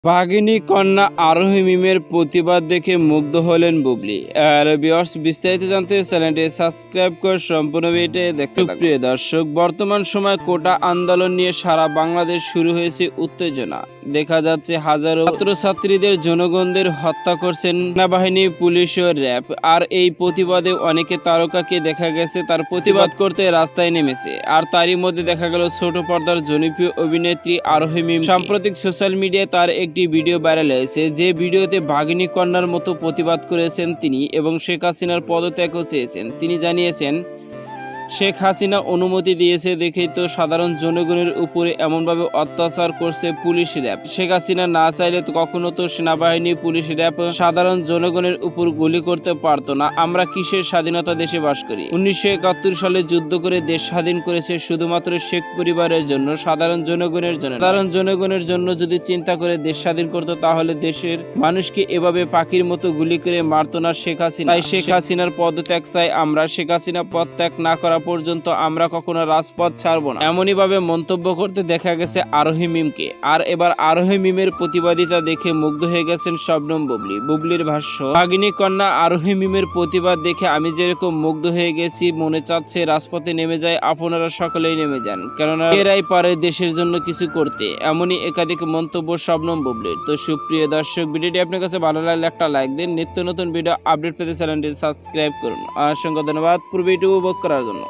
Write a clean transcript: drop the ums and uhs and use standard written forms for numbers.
বাঘিনী কন্যা আরোহী মিমের প্রতিবাদ দেখে মুগ্ধ হলেন বুবলি। ভিউয়ার্স, বিস্তারিত জানতে চ্যানেলটি সাবস্ক্রাইব করে সম্পূর্ণ ভিডিওটি দেখতে থাকুন। প্রিয় দর্শক, বর্তমান সময় কোটা আন্দোলন নিয়ে সারা বাংলাদেশ শুরু হয়েছে উত্তেজনা। দেখা যাচ্ছে হাজারো ছাত্রছাত্রীদের জনগণদের হত্যা করছেন সেনাবাহিনী, পুলিশ ও র্যাব। আর এই প্রতিবাদে অনেকে তারকাকে দেখা গেছে তার প্রতিবাদ করতে রাস্তায় নেমেছে। আর তারই মধ্যে দেখা গেল ছোট পর্দার জনপ্রিয় অভিনেত্রী আরোহী মিম। সাম্প্রতিক সোশ্যাল মিডিয়ায় তার একটি ভিডিও ভাইরাল হয়েছে, যে ভিডিওতে বাঘিনী কন্যার মতো প্রতিবাদ করেছেন তিনি এবং শেখ হাসিনার পদত্যাগও চেয়েছেন। তিনি জানিয়েছেন, শেখ হাসিনা অনুমতি দিয়েছে দেখেই তো সাধারণ জনগণের উপরে এমনভাবে অত্যাচার করছে পুলিশ র্যাব। শেখ হাসিনা না চাইলে তো কখনো তো সেনাবাহিনী, পুলিশ র্যাব সাধারণ জনগণের উপর গুলি করতে পারতো না। আমরা কিসের স্বাধীনতা দেশে বাস করি? 1971 সালে যুদ্ধ করে দেশ স্বাধীন করেছে শুধুমাত্র শেখ পরিবারের জন্য, সাধারণ জনগণের জন্য। সাধারণ জনগণের জন্য যদি চিন্তা করে দেশ স্বাধীন করতো, তাহলে দেশের মানুষকে এভাবে পাখির মতো গুলি করে মারতো না শেখ হাসিনা। তাই শেখ হাসিনার পদত্যাগ চাই আমরা। শেখ হাসিনা পদত্যাগ না করা পর্যন্ত আমরা কখনো রাজপথ ছাড়বো না, এমনই ভাবে মন্তব্য করতে দেখা গেছে আরোহী মিমকে। আর এবার আরোহী মিমের প্রতিবাদিতা দেখে মুগ্ধ হয়ে গেছেন শবনম বুবলি। বুবলির ভাষ্য, বাঘিনী কন্যা আরোহী মিমের প্রতিবাদ দেখে আমি যেরকম মুগ্ধ হয়ে গেছি, মনে চাচ্ছে রাজপথে নেমে যায়, আপনারা সকলেই নেমে যান, কেননা এরাই পারে দেশের জন্য কিছু করতে। এমনই একাধিক মন্তব্য শবনম বুবলির। তো সুপ্রিয় দর্শক, ভিডিওটি আপনার কাছে ভালো লাগলে একটা লাইক দিন। নিত্য নতুন ভিডিও আপডেট পেতে চ্যানেলটি সাবস্ক্রাইব করুন। অসংখ্য ধন্যবাদ পুরো ভিডিও উপভোগ করার জন্য।